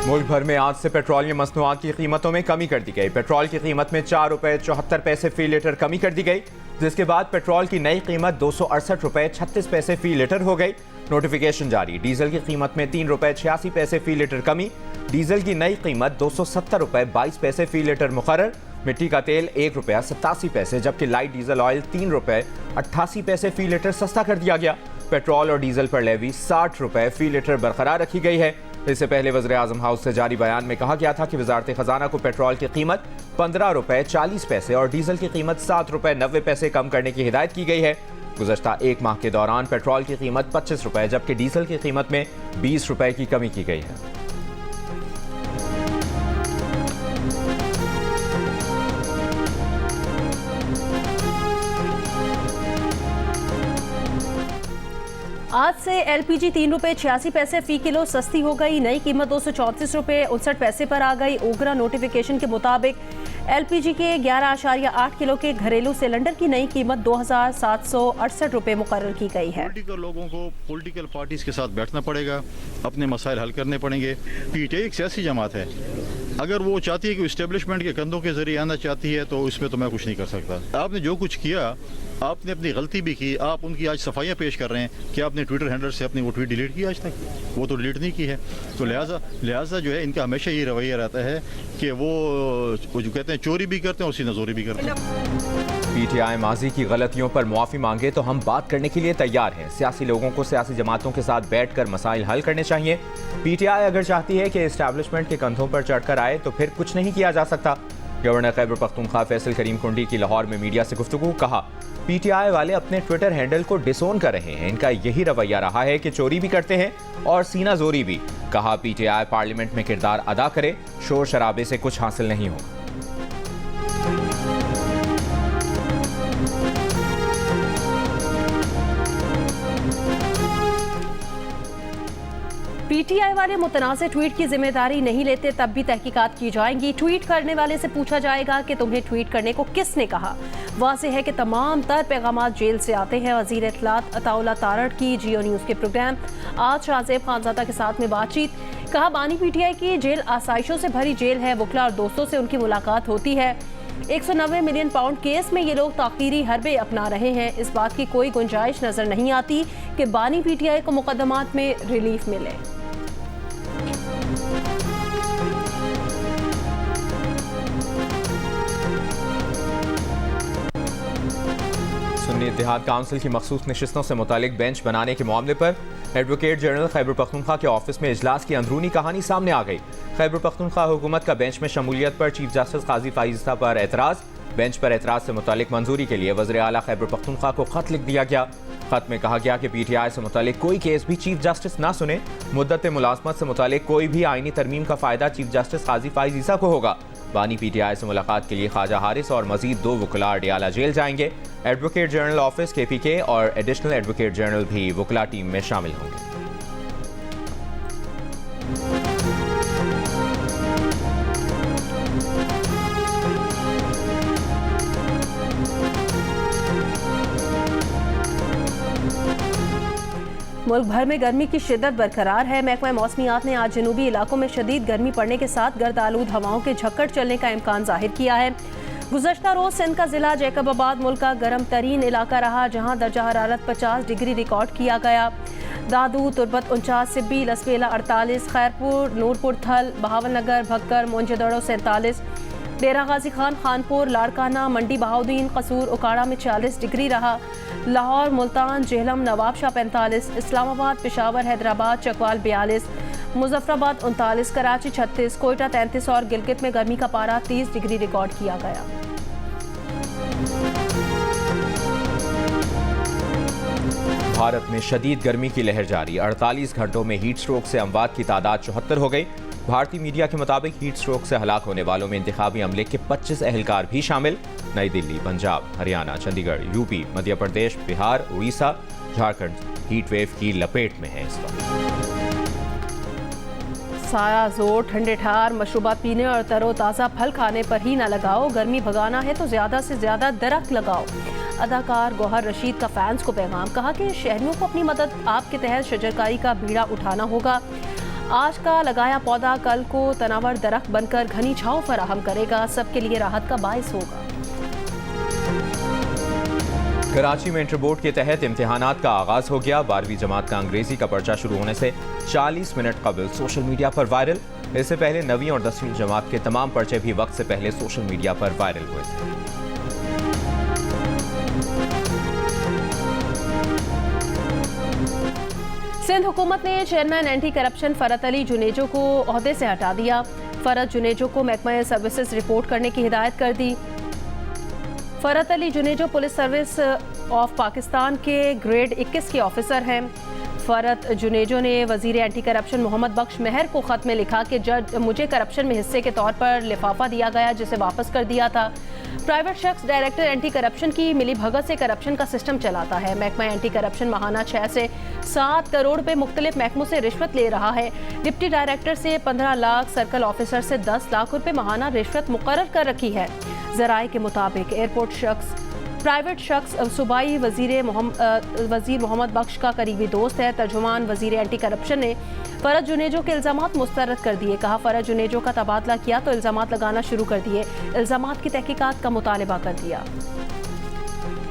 मुल्क भर में आज से पेट्रोलियम मसनूआत की कीमतों में कमी कर दी गई। पेट्रोल की कीमत में 4 रुपये 74 पैसे फी लीटर कमी कर दी गई, जिसके बाद पेट्रोल की नई कीमत 268 रुपये 36 पैसे फी लीटर हो गई। नोटिफिकेशन जारी। डीजल की कीमत में 3 रुपये 86 पैसे फी लीटर कमी। डीजल की नई कीमत 270 रुपये 22 पैसे फी लीटर मुकर्रर। मिट्टी का तेल 1 रुपया 87 पैसे, जबकि लाइट डीजल ऑयल 3 रुपये 88 पैसे फी लीटर सस्ता कर दिया गया। पेट्रोल और डीजल पर लेवी 60 रुपये फी लीटर बरकरार रखी गई है। इससे पहले वज़ीर आज़म हाउस से जारी बयान में कहा गया था कि वज़ारत ख़जाना को पेट्रोल की कीमत 15 रुपये 40 पैसे और डीजल की कीमत 7 रुपये 90 पैसे कम करने की हिदायत की गई है। गुज़श्ता एक माह के दौरान पेट्रोल की कीमत 25 रुपये जबकि डीजल की कीमत में 20 रुपये की कमी की गई है। आज से एलपीजी 3 रुपये 86 पैसे फी किलो सस्ती हो गई। नई कीमत 234 रुपये 59 पैसे पर आ गई। ओगरा नोटिफिकेशन के मुताबिक एलपीजी के 11.8 किलो के घरेलू सिलेंडर की नई कीमत 2768 रुपये मुकर्रर की गई है। पॉलिटिकल लोगों को पॉलिटिकल पार्टीज के साथ बैठना पड़ेगा, अपने मसाइल हल करने पड़ेंगे। पीटीआई एक सियासी जमात है, अगर वो चाहती है कि इस्टेब्लिशमेंट के कंधों के जरिए आना चाहती है तो इसमें तो मैं कुछ नहीं कर सकता। आपने जो कुछ किया, आपने अपनी गलती भी की, आप उनकी आज सफाइयाँ पेश कर रहे हैं कि आपने ट्विटर हैंडल से अपनी वो ट्वीट डिलीट की, आज तक वो तो डिलीट नहीं की है। तो लिहाजा जो है इनका हमेशा ये रवैया रहता है कि वो जो कहते हैं चोरी भी करते हैं और सीनाजोरी भी करते हैं। पीटीआई माजी की गलतियों पर मुआफ़ी मांगे तो हम बात करने के लिए तैयार हैं। सियासी लोगों को सियासी जमातों के साथ बैठकर मसाइल हल करने चाहिए। पीटीआई अगर चाहती है कि इस्टेब्लिशमेंट के कंधों पर चढ़कर आए तो फिर कुछ नहीं किया जा सकता। गवर्नर खैबर पख्तूनख्वा फैसल करीम कुंडी की लाहौर में मीडिया से गुफ्तगू। कहा, पीटीआई वाले अपने ट्विटर हैंडल को डिसोन कर रहे हैं। इनका यही रवैया रहा है कि चोरी भी करते हैं और सीना जोरी भी। कहा, पीटीआई पार्लियामेंट में किरदार अदा करे, शोर शराबे से कुछ हासिल नहीं होगा। पीटीआई वाले मुतनाज़ ट्वीट की जिम्मेदारी नहीं लेते तब भी तहकीकात की जाएंगी। ट्वीट करने वाले से पूछा जाएगा कि तुम्हें ट्वीट करने को किसने कहा। वाज़ेह है कि तमाम तर पैगामात जेल से आते हैं। वज़ीर इत्तलात अताउल्लाह तारड़ की जियो न्यूज़ के प्रोग्राम आज शाहज़ेब खानज़ादा के साथ में बातचीत। कहा, बानी पीटीआई की जेल आसाइशों से भरी जेल है। वकला और दोस्तों से उनकी मुलाकात होती है। 190 मिलियन पाउंड केस में ये लोग ताक़ीरी हरबे अपना रहे हैं। इस बात की कोई गुंजाइश नजर नहीं आती कि बानी पीटीआई को मुकदमात में रिलीफ मिले। सुन्नी इत्तेहाद काउंसिल की मखसूस नशिस्तों से मुतालिक बेंच बनाने के मामले पर एडवोकेट जनरल खैबर पख्तूनख्वा के ऑफिस में इजलास की अंदरूनी कहानी सामने आ गई। खैबर पख्तूनख्वा हुकूमत का बेंच में शमूलियत पर चीफ जस्टिस काजी फाइज़ा पर एतराज़। बेंच पर एतराज़ से मुतालिक मंजूरी के लिए वज़ीर आला खैबर पख्तूनख्वा को खत लिख दिया गया। खत में कहा गया कि पीटीआई से मुतालिक कोई केस भी चीफ जस्टिस ना सुने। मुद्दत मुलाजमत से मुतालिक कोई भी आईनी तरमीम का फ़ायदा चीफ जस्टिस काजी फाइज़ा को होगा। बानी पीटीआई से मुलाकात के लिए ख्वाजा हारिस और मजीद 2 वकला अडियाला जेल जाएंगे। एडवोकेट जनरल ऑफिस KPK और एडिशनल एडवोकेट जनरल भी वकला टीम में शामिल होंगे। मुल्क भर में गर्मी की शिद्दत बरकरार है। महकमा मौसमियात ने आज जनूबी इलाकों में शदीद गर्मी पड़ने के साथ गर्द आलूद हवाओं के झक्कड़ चलने का इम्कान जाहिर किया है। गुज़श्ता रोज़ सिंध का ज़िला जैकबाबाद मुल्क का गर्म तरीन इलाका रहा, जहाँ दर्जा हरारत 50 डिग्री रिकॉर्ड किया गया। दादू, तुरबत 49, सिब्बी, लसबेला 48, खैरपुर, नूरपुर थल, बहावल नगर, भक्कर, मोंजेदड़ो 47, डेरा गाजी खान, खानपुर, लाड़काना, मंडी बहाउद्दीन, कसूर, उकाड़ा में 40 डिग्री रहा। लाहौर, मुल्तान, जेहलम, नवाबशाह 45, इस्लामाबाद, पेशावर, हैदराबाद, चकवाल 42, मुजफ्फराबाद 39, कराची 36, कोयटा 33 और गिलगित में गर्मी का पारा 30 डिग्री रिकॉर्ड किया गया। भारत में शदीद गर्मी की लहर जारी। 48 घंटों में हीट स्ट्रोक से अमवात की तादाद 74 हो गई। भारतीय मीडिया के मुताबिक हीट स्ट्रोक से हलाक होने वालों में इंतखाबी अमले के 25 एहलकार भी शामिल। नई Delhi, Punjab, Haryana, Chandigarh, UP, Madhya Pradesh, Bihar, Orissa, Jharkhand heat wave की लपेट में है इस वक्त। साया जोर, ठंडे ठार मशरूबात पीने और तरोताज़ा फल खाने पर ही ना लगाओ। गर्मी भगाना है तो ज़्यादा से ज़्यादा दरख्त लगाओ। अदाकार गौहर रशीद का फैंस को पैगाम। कहा कि शहरियों को अपनी मदद आप के तहत शजरकारी का बीड़ा उठाना होगा। आज का लगाया पौधा कल को तनावर दरख्त बनकर घनी छांव फराहम करेगा, सबके लिए राहत का बाइस होगा। कराची में इंटर बोर्ड के तहत इम्तिहानात का आगाज हो गया। 12वीं जमात का अंग्रेजी का पर्चा शुरू होने से 40 मिनट कबल सोशल मीडिया पर वायरल। इससे पहले 9वीं और 10वीं जमात के तमाम पर्चे भी वक्त से पहले सोशल मीडिया पर वायरल हुए थे। सिंध हुकूमत ने chairman anti corruption Farat Ali Junejo को ओहदे से हटा दिया। फरत जुनेजो को महकमा सर्विसेज रिपोर्ट करने की हिदायत कर दी। Farat Ali Junejo police service of Pakistan के ग्रेड 21 के ऑफिसर हैं। फरत जुनेजो ने वजीर एंटी करप्शन मोहम्मद बख्श मेहर को खत में लिखा कि जज मुझे करप्शन में हिस्से के तौर पर लिफाफा दिया गया जिसे वापस कर दिया था। प्राइवेट शख्स डायरेक्टर एंटी करप्शन की मिली भगत से करप्शन का सिस्टम चलाता है। महकमा एंटी करप्शन माहाना 6 से 7 करोड़ रुपए मुख्तलिफ महकमों से रिश्वत ले रहा है। डिप्टी डायरेक्टर से 15 लाख, सर्कल ऑफिसर से 10 लाख रुपए माहाना रिश्वत मुकर्रर कर रखी है। जराए के मुताबिक एयरपोर्ट शख्स प्राइवेट शख्स सूबाई वजीर मोहम्मद बख्श का करीबी दोस्त है। तर्जुमान वजीर एंटी करप्शन ने फरत जुनेजो के इल्जामात मुस्तरद कर दिए। कहा फरत जुनेजो का तबादला किया तो इल्जामात लगाना शुरू कर दिए। इल्जामात की तहकीकात का मुतालबा कर दिया।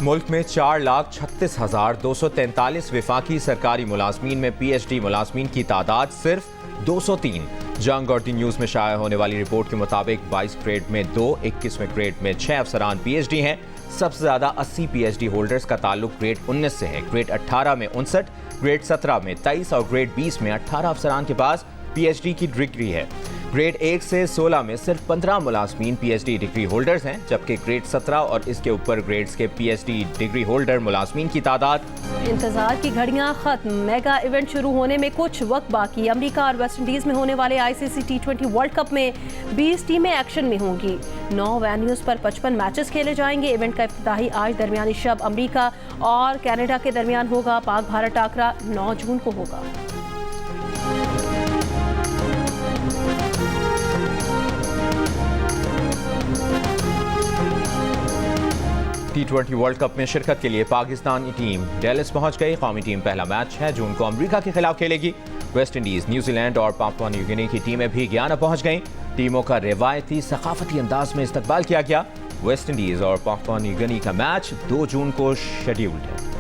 मुल्क में 4,36,243 विफाकी सरकारी मुलाजमीन में PhD मुलाजमीन की तादाद सिर्फ 203। जंग और दी न्यूज़ में शाया होने वाली रिपोर्ट के मुताबिक 22 ग्रेड में 2, 21वें ग्रेड में 6 अफसरान PhD हैं। सबसे ज़्यादा 80 PhD होल्डर्स का ताल्लुक ग्रेड 19 से है। ग्रेड 18 में 59, ग्रेड 17 में 23 और ग्रेड 20 में 18 अफसरान के पास PhD की डिग्री है। ग्रेड 1 से 16 में सिर्फ 15 मुलाजमीन PhD डिग्री होल्डर्स हैं, जबकि ग्रेड 17 और इसके ऊपर ग्रेड्स के PhD डिग्री होल्डर मुलाजमीन की तादाद। इंतजार की घड़ियां खत्म, मेगा इवेंट शुरू होने में कुछ वक्त बाकी। अमेरिका और वेस्ट इंडीज में होने वाले ICC T20 वर्ल्ड कप में 20 टीमें एक्शन में होंगी। 9 वेन्यूज पर 55 मैचेस खेले जाएंगे। इवेंट का इफ्तिताही आज दरमियानी शब अमेरिका और कनाडा के दरमियान होगा। पाक भारत टाकरा 9 जून को होगा। T20 वर्ल्ड कप में शिरकत के लिए पाकिस्तानी टीम डेलिस पहुंच गई। कौमी टीम पहला मैच 6 जून को अमेरिका के खिलाफ खेलेगी। वेस्ट इंडीज, न्यूजीलैंड और पापुआ न्यू गिनी की टीमें भी गयाना पहुंच गईं। टीमों का रिवायती सकाफती अंदाज में इस्तकबाल किया गया। वेस्ट इंडीज और पापुआ न्यू गिनी का मैच 2 जून को शेड्यूल्ड है।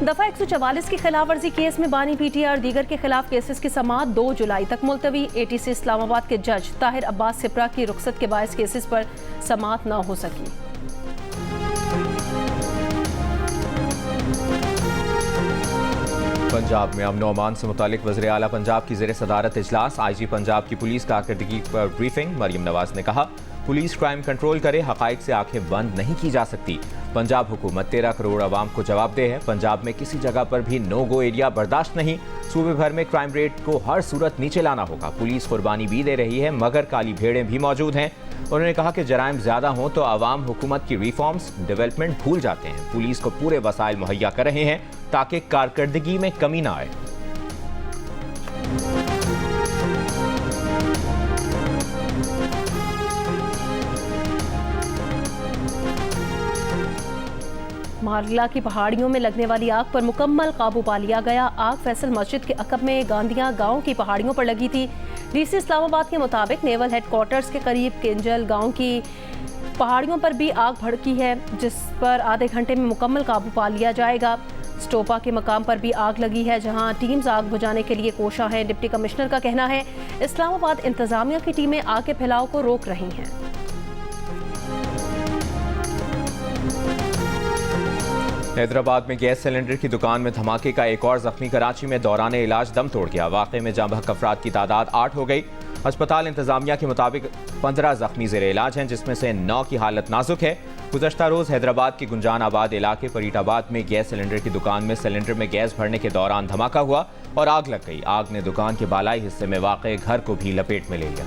दफा 144 की खिलाफ वर्जी केस में बानी PTI और दीगर के खिलाफ केसेस की समाअत 2 जुलाई तक मुलतवी। ATC इस्लामाबाद के जज ताहिर अब्बास सिप्रा की रुखसत के बायस केसेस पर समाअत न हो सकी। पंजाब में अमन अमान से मुतालिक वज़ीर आला पंजाब की ज़ेर सदारत इजलास। IG पंजाब की पुलिस कारकर्दगी पर ब्रीफिंग। मरियम नवाज ने कहा पुलिस क्राइम कंट्रोल करे, हक़ाइक़ से आंखें बंद नहीं की जा सकती। पंजाब हुकूमत 13 करोड़ आवाम को जवाबदेह है। पंजाब में किसी जगह पर भी नो गो एरिया बर्दाश्त नहीं। सूबे भर में क्राइम रेट को हर सूरत नीचे लाना होगा। पुलिस कुर्बानी भी दे रही है मगर काली भेड़ें भी मौजूद हैं। उन्होंने कहा कि जराइम ज़्यादा हों तो आवाम हुकूमत की रिफॉर्म्स डेवलपमेंट भूल जाते हैं। पुलिस को पूरे वसाइल मुहैया कर रहे हैं ताकि कारकर्दगी में कमी ना आए। मारला की पहाड़ियों में लगने वाली आग पर मुकम्मल काबू पा लिया गया। आग फैसल मस्जिद के अकब में गांधिया गांव की पहाड़ियों पर लगी थी। DC इस्लामाबाद के मुताबिक नेवल हेडक्वार्टर्स के करीब केंजल गांव की पहाड़ियों पर भी आग भड़की है, जिस पर आधे घंटे में मुकम्मल काबू पा लिया जाएगा। स्टोपा के मकाम पर भी आग लगी है, जहां टीम्स आग बुझाने के लिए कोशा हैं। डिप्टी कमिश्नर का कहना है इस्लामाबाद इंतजामिया की टीमें आग के फैलाव को रोक रही हैं। हैदराबाद में गैस सिलेंडर की दुकान में धमाके का एक और जख्मी कराची में दौरान इलाज दम तोड़ गया। वाक़े में जाँ-बहक अफराद की तादाद 8 हो गई। अस्पताल इंतजामिया के मुताबिक 15 जख्मी ज़ेर इलाज हैं, जिसमें से 9 की हालत नाजुक है। गुज़श्ता रोज़ हैदराबाद के गुंजान आबाद इलाके फरीदाबाद में गैस सिलेंडर की दुकान में सिलेंडर में गैस भरने के दौरान धमाका हुआ और आग लग गई। आग ने दुकान के बालाई हिस्से में वाक़े घर को भी लपेट में ले लिया।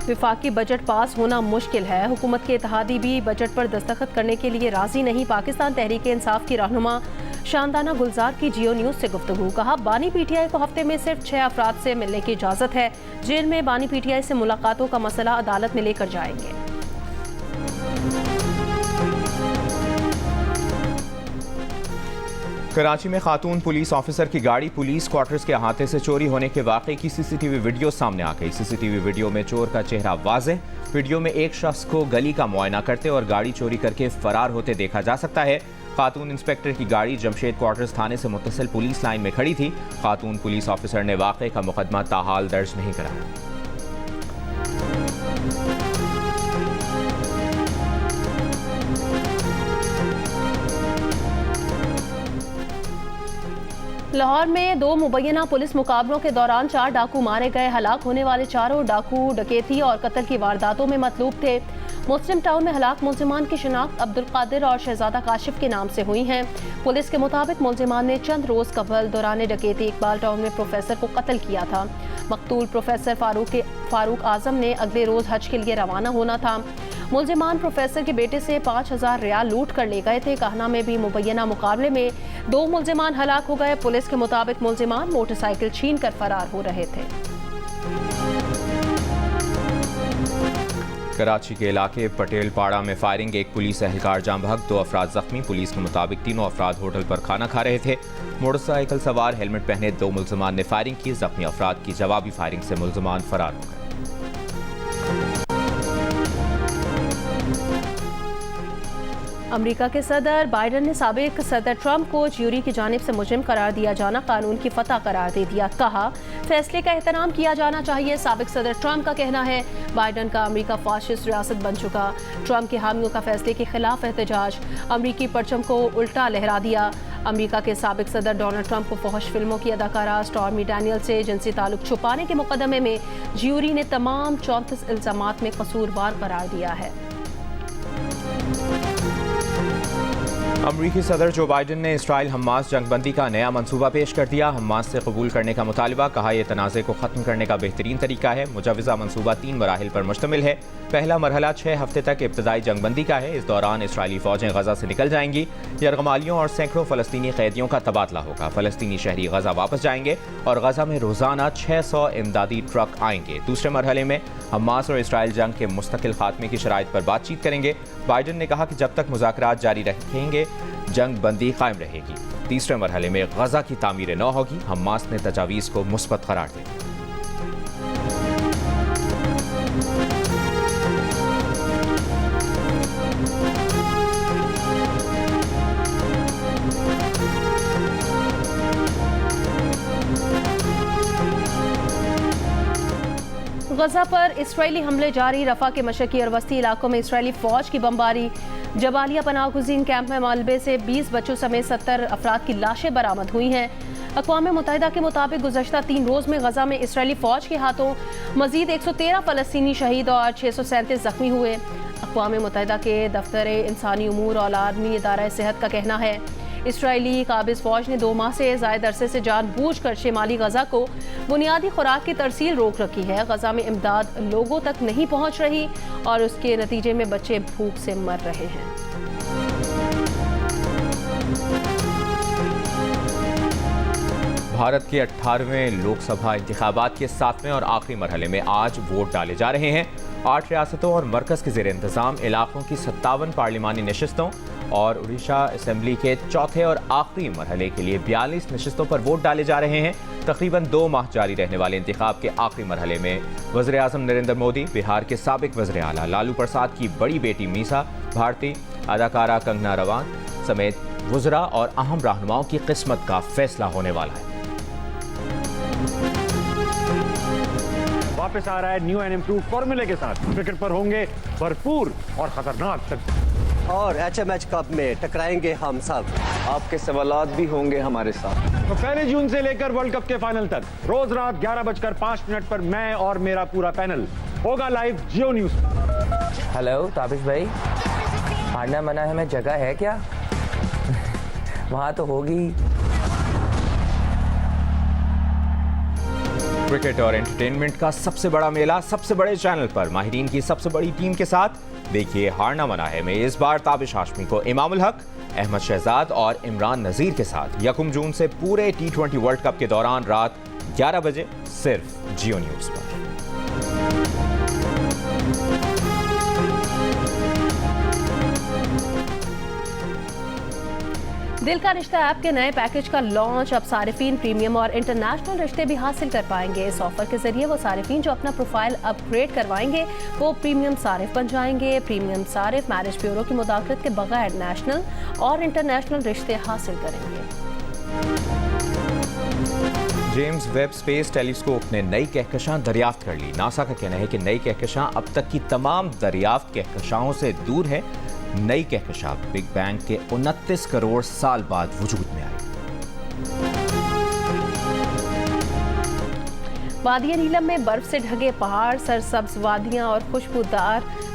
विफाकी बजट पास होना मुश्किल है। हुकूमत के इत्तेहादी भी बजट पर दस्तखत करने के लिए राजी नहीं। पाकिस्तान तहरीक इंसाफ की रहनुमा शानदाना गुलजार की जियो न्यूज से गुफ्तगू। कहा, बानी पीटीआई को हफ्ते में सिर्फ 6 अफराद से मिलने की इजाजत है। जेल में बानी पीटीआई से मुलाकातों का मसला अदालत में लेकर जाएंगे। कराची में खातून पुलिस ऑफिसर की गाड़ी पुलिस क्वार्टर्स के अहाते से चोरी होने के वाक़े की सीसीटीवी वीडियो सामने आ गई। सीसीटीवी वीडियो में चोर का चेहरा वाज़ेह। वीडियो में एक शख्स को गली का मुआयना करते और गाड़ी चोरी करके फरार होते देखा जा सकता है। खातून इंस्पेक्टर की गाड़ी जमशेद क्वार्टर्स थाने से मुत्तसिल पुलिस लाइन में खड़ी थी। खातून पुलिस ऑफिसर ने वाक़े का मुकदमा ताहाल दर्ज नहीं कराया। लाहौर में 2 मुबैना पुलिस मुकाबलों के दौरान 4 डाकू मारे गए। हलाक होने वाले चारों डाकू डकैती और कत्ल की वारदातों में मतलूब थे। मुस्लिम टाउन में हलाक मुलजिमान की शिनाख्त अब्दुल कादिर और शहजादा काशिफ के नाम से हुई हैं। पुलिस के मुताबिक मुलजिमान ने चंद रोज कबल दौरान डकैती इकबाल टाउन में प्रोफेसर को कत्ल किया था। मकतूल प्रोफेसर फारूक आजम ने अगले रोज हज के लिए रवाना होना था। मुलजिमान प्रोफेसर के बेटे से 5000 रियाल लूट कर ले गए थे। कहना में भी मुबैना मुकाबले में 2 मुलजिमान हलाक हो गए। पुलिस के मुताबिक मुलजिमान मोटरसाइकिल छीन कर फरार हो रहे थे। कराची के इलाके पटेल पाड़ा में फायरिंग, एक पुलिस एहलकार जाम बहक, 2 अफराद जख्मी। पुलिस के मुताबिक तीनों अफराद होटल पर खाना खा रहे थे। मोटरसाइकिल सवार हेलमेट पहने 2 मुलजिमान ने फायरिंग की। जख्मी अफराद की जवाबी फायरिंग से मुलजिमान फरार हो गए। अमेरिका के सदर बाइडन ने साबिक सदर ट्रंप को ज्यूरी की जानिब से मुजरिम करार दिया जाना कानून की फतह करार दे दिया। कहा, फैसले का एहतराम किया जाना चाहिए। साबिक सदर ट्रंप का कहना है, बाइडन का अमेरिका फाशिस्ट रियासत बन चुका। ट्रंप के हामियों का फैसले के खिलाफ एहतजाज, अमेरिकी परचम को उल्टा लहरा दिया। अमेरिका के साबिक सदर डोनाल्ड ट्रंप को फहश फिल्मों की अदाकारा स्टॉर्मी डैनियल से जिनसी ताल्लुक छुपाने के मुकदमे में ज्यूरी ने तमाम 34 इल्जामात में कसूरवार करार दिया है। अमरीकी सदर जो बाइडन ने इसराइल हमास जंगबंदी का नया मंसूबा पेश कर दिया। हमास से कबूल करने का मुतालबा। कहा, यह तनाज़े को ख़त्म करने का बेहतरीन तरीका है। मुजवज़ा मंसूबा 3 मराहिल पर मुश्तमिल है। पहला मरहला 6 हफ्ते तक इब्तदाई जंगबंदी का है। इस दौरान इसराइली फ़ौजें गज़ा से निकल जाएंगी। यरगमालियों और सैकड़ों फ़लस्तीनी कैदियों का तबादला होगा। फ़लस्तीनी शहरी गज़ा वापस जाएंगे और गज़ा में रोज़ाना 600 इमदादी ट्रक आएंगे। दूसरे मरहले में हमास और इसराइल जंग के मुस्तकिल खात्मे की शराइत पर बातचीत करेंगे। बाइडन ने कहा कि जब तक मुज़ाकरात जारी रखेंगे जंग बंदी कायम रहेगी। तीसरे मरहले में गज़ा की तामीर न होगी। हमास ने तजावीज़ को मुस्बत करार दे दिया। गजा पर इसराइली हमले जारी। रफा के मशरकी और वस्ती इलाकों में इसराइली फौज की बमबारी। जबालिया पनाह गुज़ीन कैंप में मलबे से 20 बच्चों समेत 70 अफराद की लाशें बरामद हुई हैं। अक़वाम मुत्तहिदा के मुताबिक गुज़श्ता 3 रोज़ में गजा में इसराइली फौज के हाथों मजीद 113 फ़लस्तीनी शहीद और 637 जख्मी हुए। अक़वाम मुत्तहिदा के दफ्तर इंसानी उमूर और आलमी इदारा सेहत का कहना है, इसराइली काबिज़ फ़ौज ने 2 माह से ज़ायद अरसे से जानबूझकर शिमाली गजा को बुनियादी खुराक की तरसील रोक रखी है। गजा में इमदाद लोगों तक नहीं पहुँच रही और उसके नतीजे में बच्चे भूख से मर रहे हैं। भारत के 18वें लोकसभा इंतखाबात के 7वें और आखिरी मरहले में आज वोट डाले जा रहे हैं। 8 रियासतों और मरकज़ के ज़ेर इंतज़ाम इलाकों की 57 पार्लिमानी नशिस्तों और उड़ीसा असम्बली के चौथे और आखिरी मरहले के लिए 42 नशिस्तों पर वोट डाले जा रहे हैं। तकरीबन 2 माह जारी रहने वाले इंतखाब के आखिरी मरहले में वज़ीर आज़म नरेंद्र मोदी, बिहार के साबिक वज़ीर आला लालू प्रसाद की बड़ी बेटी मीसा भारती, अदाकारा कंगना रनावत समेत वज़रा और अहम रहनुमाओं की किस्मत का फैसला होने वाला है। वापस आ रहा है न्यू एंड इम्प्रूव फॉर्मूले के साथ। क्रिकेट पर होंगे भरपूर और खतरनाक टक्कर और HMH कप में टकराएंगे हम सब। आपके सवालात भी होंगे हमारे साथ। तो 1 जून से लेकर वर्ल्ड कप के फाइनल तक रोज रात 11:05 पर मैं और मेरा पूरा पैनल होगा लाइव जियो न्यूज। हेलो ताबिश भाई, हारना मना है, मैं जगह है क्या? वहाँ तो होगी। क्रिकेट और एंटरटेनमेंट का सबसे बड़ा मेला सबसे बड़े चैनल पर माहिरीन की सबसे बड़ी टीम के साथ। देखिए हारना मना है में इस बार ताबिश हाशमी को इमामुल हक, अहमद शहजाद और इमरान नजीर के साथ 1 जून से पूरे T20 वर्ल्ड कप के दौरान रात 11 बजे सिर्फ जियो न्यूज़ पर। दिल का रिश्ता ऐप के नए पैकेज का लॉन्च। अब सारिफीन प्रीमियम और इंटरनेशनल रिश्ते भी हासिल कर पाएंगे। इस ऑफर के जरिए वो सारिफीन जो अपना प्रोफाइल अपग्रेड करवाएंगे वो प्रीमियम सारिफ बन जाएंगे। प्रीमियम सारिफ मैरिज ब्यूरो की मुदाखलत के बगैर नेशनल और इंटरनेशनल रिश्ते हासिल करेंगे। जेम्स वेब स्पेस टेलीस्कोप ने नई कहकशां दरियाफ्त कर ली। नासा का कहना है कि नई कहकशां अब तक की तमाम दरियाफ्त कहकशाओं से दूर है। नई कहकशां बिग बैंग के 29 करोड़ साल बाद वजूद में आई। वादिया नीलम में बर्फ से ढके पहाड़, सरसब्ज वादियां और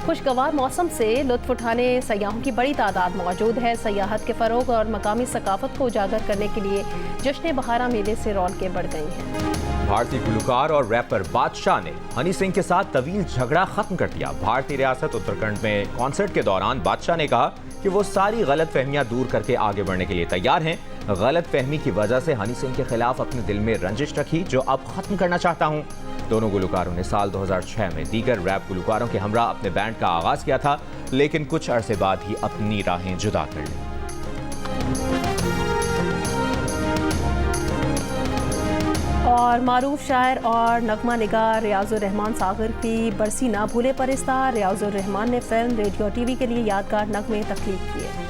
खुशगवार मौसम से लुत्फ उठाने सयाहों की बड़ी तादाद मौजूद है। सयाहत के फरोग और मकामी सकाफत को उजागर करने के लिए जश्न बहारा मेले से रौनकें बढ़ गई हैं। भारतीय गुलकार और रैपर बादशाह ने हनी सिंह के साथ तवील झगड़ा खत्म कर दिया। भारतीय रियासत उत्तराखंड में कॉन्सर्ट के दौरान बादशाह ने कहा कि वो सारी गलत फहमियां दूर करके आगे बढ़ने के लिए तैयार हैं। गलत फहमी की वजह से हनी सिंह के खिलाफ अपने दिल में रंजिश रखी जो अब खत्म करना चाहता हूं। दोनों गुलकारों ने साल 2006 में दीगर रैप गुलकारों के हमरा अपने बैंड का आगाज किया था, लेकिन कुछ अरसे बाद ही अपनी राहें जुदा कर ली। और मारूफ शायर और नगमा निगार रियाजुर रहमान सागर की बरसी ना भूले पर इस्तार। रियाजुर रहमान ने फिल्म, रेडियो, टीवी के लिए यादगार नगमे तख्लीक किए।